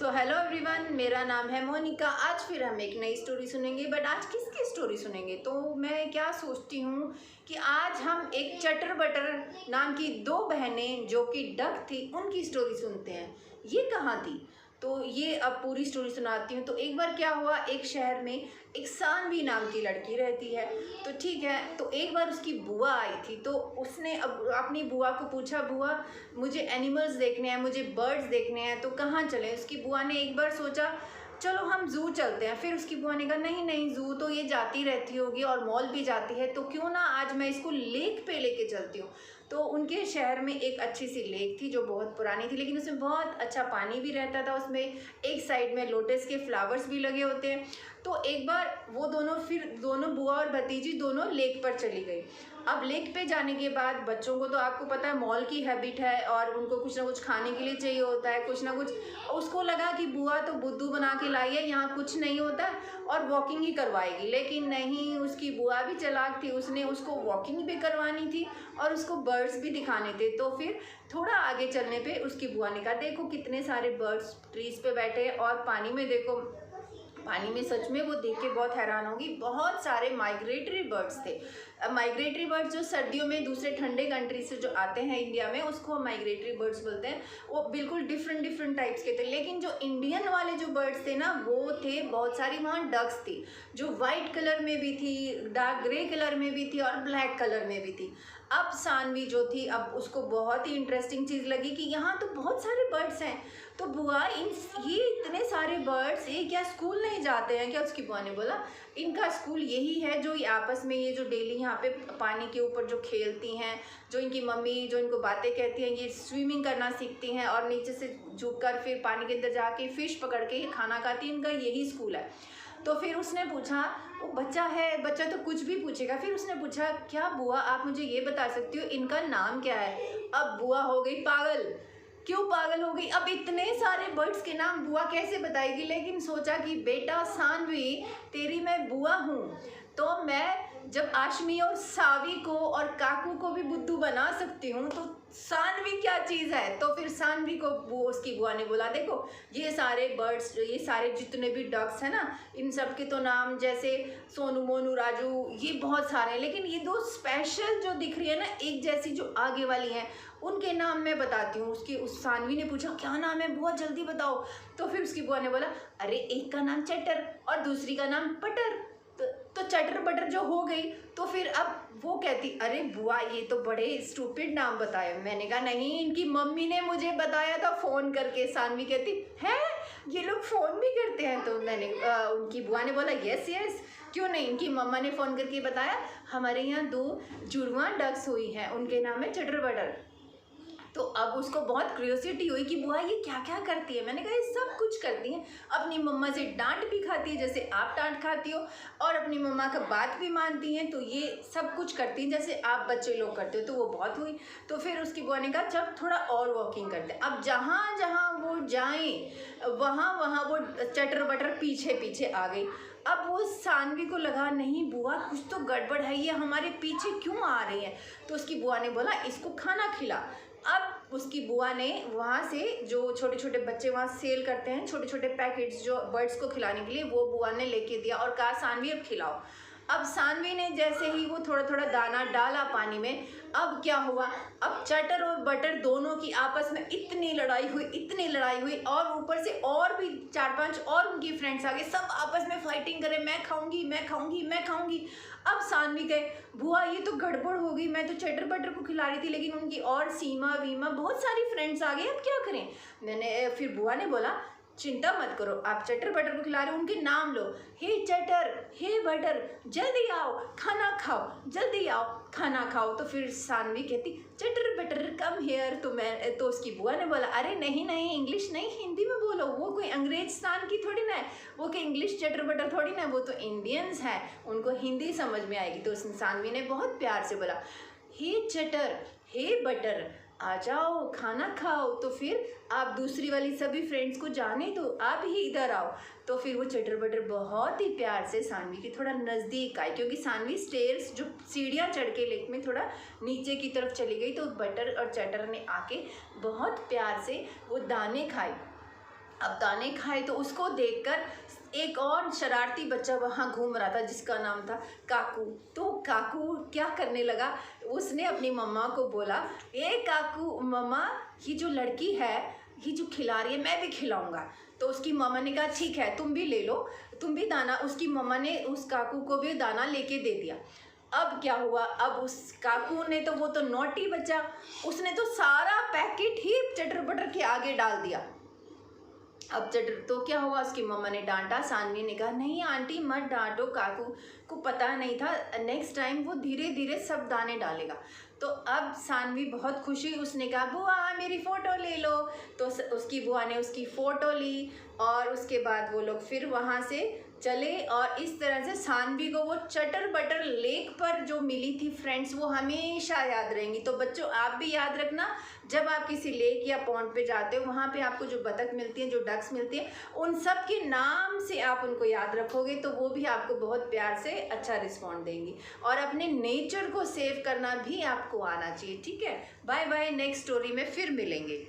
So hello everyone, मेरा नाम है मोनिका। आज फिर हम एक नई स्टोरी सुनेंगे। बट आज किसकी स्टोरी सुनेंगे? तो मैं क्या सोचती हूँ कि आज हम एक चटर बटर नाम की दो बहनें जो कि डक थी उनकी स्टोरी सुनते हैं। ये कहाँ थी? तो ये अब पूरी स्टोरी सुनाती हूँ। तो एक बार क्या हुआ, एक शहर में एक सानवी नाम की लड़की रहती है। तो ठीक है, तो एक बार उसकी बुआ आई थी। तो उसने अब अपनी बुआ को पूछा, बुआ मुझे एनिमल्स देखने हैं, मुझे बर्ड्स देखने हैं, तो कहाँ चलें? उसकी बुआ ने एक बार सोचा चलो हम ज़ू चलते हैं। फिर उसकी बुआ ने कहा नहीं नहीं, ज़ू तो ये जाती रहती होगी और मॉल भी जाती है, तो क्यों ना आज मैं इसको लेक पे लेके चलती हूँ। तो उनके शहर में एक अच्छी सी लेक थी जो बहुत पुरानी थी, लेकिन उसमें बहुत अच्छा पानी भी रहता था। उसमें एक साइड में लोटस के फ्लावर्स भी लगे होते हैं। तो एक बार वो दोनों बुआ और भतीजी दोनों लेक पर चली गई। अब लेक पे जाने के बाद बच्चों को तो आपको पता है मॉल की हैबिट है और उनको कुछ ना कुछ खाने के लिए चाहिए होता है, कुछ ना कुछ। उसको लगा कि बुआ तो बुद्धू बना के लाई है, यहाँ कुछ नहीं होता और वॉकिंग ही करवाएगी। लेकिन नहीं, उसकी बुआ भी चालाक थी, उसने उसको वॉकिंग भी करवानी थी और उसको बर्ड्स भी दिखाने थे। तो फिर थोड़ा आगे चलने पे उसकी बुआ ने कहा देखो कितने सारे बर्ड्स ट्रीज पे बैठे हैं और पानी में देखो, पानी में सच में वो देख के बहुत हैरान होगी, बहुत सारे माइग्रेटरी बर्ड्स थे। माइग्रेटरी बर्ड्स जो सर्दियों में दूसरे ठंडे कंट्री से जो आते हैं इंडिया में, उसको हम माइग्रेटरी बर्ड्स बोलते हैं। वो बिल्कुल डिफरेंट टाइप्स के थे। लेकिन जो इंडियन वाले जो बर्ड्स थे ना, वो थे बहुत सारी। वहाँ डक्स थी जो वाइट कलर में भी थी, डार्क ग्रे कलर में भी थी और ब्लैक कलर में भी थी। अब सानवी जो थी, अब उसको बहुत ही इंटरेस्टिंग चीज़ लगी कि यहाँ तो बहुत सारे बर्ड्स हैं। तो बुआ ये इतने सारे बर्ड्स, ये क्या स्कूल नहीं जाते हैं क्या? उसकी बुआ ने बोला इनका स्कूल यही है, जो ये आपस में ये जो डेली यहाँ पे पानी के ऊपर जो खेलती हैं, जो इनकी मम्मी जो इनको बातें कहती हैं, ये स्विमिंग करना सीखती हैं और नीचे से झुककर फिर पानी के अंदर जाके फिश पकड़ के ये खाना खाती हैं, इनका यही स्कूल है। तो फिर उसने पूछा, वो बच्चा है, बच्चा तो कुछ भी पूछेगा। फिर उसने पूछा क्या बुआ आप मुझे ये बता सकती हो इनका नाम क्या है? अब बुआ हो गई पागल। क्यों पागल हो गई? अब इतने सारे बर्ड्स के नाम बुआ कैसे बताएगी? लेकिन सोचा कि बेटा सानवी, तेरी मैं बुआ हूँ, तो मैं जब आशमी और सावी को और काकू को भी बुद्धू बना सकती हूँ, तो सानवी क्या चीज़ है? तो फिर सानवी को वो उसकी बुआ ने बोला देखो ये सारे बर्ड्स, ये सारे जितने भी डक्स हैं ना, इन सब के तो नाम जैसे सोनू मोनू राजू, ये बहुत सारे हैं, लेकिन ये दो स्पेशल जो दिख रही है ना, एक जैसी जो आगे वाली हैं, उनके नाम मैं बताती हूँ। उस सानवी ने पूछा क्या नाम है बुआ, जल्दी बताओ। तो फिर उसकी बुआ ने बोला अरे एक का नाम चटर और दूसरी का नाम पटर। तो चटर बटर जो हो गई, तो फिर अब वो कहती अरे बुआ ये तो बड़े स्टूपिड नाम बताए। मैंने कहा नहीं, इनकी मम्मी ने मुझे बताया था फ़ोन करके। सानवी कहती है ये लोग फ़ोन भी करते हैं? तो उनकी बुआ ने बोला यस यस, क्यों नहीं, इनकी मम्मा ने फ़ोन करके बताया हमारे यहाँ दो जुड़वा डक्स हुई हैं, उनके नाम है चटर बटर। तो अब उसको बहुत क्यूरियोसिटी हुई कि बुआ ये क्या क्या करती है। मैंने कहा ये सब कुछ करती हैं, अपनी मम्मा से डांट भी खाती है जैसे आप डांट खाती हो, और अपनी मम्मा का बात भी मानती हैं, तो ये सब कुछ करती हैं जैसे आप बच्चे लोग करते हो। तो वो बहुत हुई। तो फिर उसकी बुआ ने कहा जब थोड़ा और वॉकिंग करते हैं। अब जहाँ जहाँ वो जाएं वहाँ वहाँ वो चटर बटर पीछे पीछे आ गई। अब वो सानवी को लगा नहीं बुआ कुछ तो गड़बड़ है, ये हमारे पीछे क्यों आ रही है? तो उसकी बुआ ने बोला इसको खाना खिला। अब उसकी बुआ ने वहाँ से जो छोटे छोटे बच्चे वहाँ सेल करते हैं, छोटे छोटे पैकेट्स जो बर्ड्स को खिलाने के लिए, वो बुआ ने लेके दिया और कहा सानवी अब खिलाओ। अब सानवी ने जैसे ही वो थोड़ा थोड़ा दाना डाला पानी में, अब क्या हुआ, अब चटर और बटर दोनों की आपस में इतनी लड़ाई हुई और ऊपर से और भी 4-5 और उनकी फ्रेंड्स आ गए, सब आपस में फाइटिंग करें, मैं खाऊंगी मैं खाऊंगी मैं खाऊंगी। अब सानवी कहे बुआ ये तो गड़बड़ हो गई, मैं तो चटर बटर को खिला रही थी, लेकिन उनकी और सीमा वीमा बहुत सारी फ्रेंड्स आ गई, अब क्या करें? फिर बुआ ने बोला चिंता मत करो, आप चटर बटर को खिला रहे हो, उनके नाम लो, हे चटर हे बटर जल्दी आओ खाना खाओ, जल्दी आओ खाना खाओ। तो फिर सानवी कहती चटर बटर कम हेयर। तो उसकी बुआ ने बोला अरे नहीं नहीं, इंग्लिश नहीं हिंदी में बोलो, वो कोई अंग्रेजिस्तान की थोड़ी ना है, वो कोई इंग्लिश चटर बटर थोड़ी ना है, वो तो इंडियंस है, उनको हिंदी समझ में आएगी। तो सानवी ने बहुत प्यार से बोला हे चटर हे बटर आ जाओ खाना खाओ। तो फिर आप दूसरी वाली सभी फ्रेंड्स को जाने दो, आप ही इधर आओ। तो फिर वो चटर बटर बहुत ही प्यार से सानवी के थोड़ा नज़दीक आए, क्योंकि सानवी स्टेयर्स जो सीढ़ियाँ चढ़ के लेक में थोड़ा नीचे की तरफ चली गई। तो बटर और चटर ने आके बहुत प्यार से वो दाने खाए। अब दाने खाए तो उसको देखकर एक और शरारती बच्चा वहाँ घूम रहा था जिसका नाम था काकू। तो काकू क्या करने लगा, उसने अपनी मम्मा को बोला, ए काकू मम्मा, ये जो लड़की है ये जो खिला रही है मैं भी खिलाऊंगा। तो उसकी मम्मा ने कहा ठीक है तुम भी ले लो, तुम भी दाना। उसकी मम्मा ने उस काकू को भी दाना लेके दे दिया। अब क्या हुआ, अब उस काकू ने तो, वो तो नॉटी बच्चा, उसने तो सारा पैकेट ही चटर बटर के आगे डाल दिया। अब चटर तो क्या हुआ, उसकी मम्मा ने डांटा, सानवी ने कहा नहीं आंटी मत डांटो, काकू को पता नहीं था, नेक्स्ट टाइम वो धीरे धीरे सब दाने डालेगा। तो अब सानवी बहुत खुशी, उसने कहा बुआ मेरी फ़ोटो ले लो। तो उसकी बुआ ने उसकी फ़ोटो ली और उसके बाद वो लोग फिर वहाँ से चले। और इस तरह से सानवी को वो चटर बटर लेक पर जो मिली थी फ्रेंड्स, वो हमेशा याद रहेंगी। तो बच्चों आप भी याद रखना, जब आप किसी लेक या पॉन्ड पे जाते हो, वहाँ पे आपको जो बतख मिलती हैं, जो डक्स मिलती हैं, उन सब के नाम से आप उनको याद रखोगे तो वो भी आपको बहुत प्यार से अच्छा रिस्पॉन्ड देंगी। और अपने नेचर को सेव करना भी आपको आना चाहिए। ठीक है, बाय बाय, नेक्स्ट स्टोरी में फिर मिलेंगे।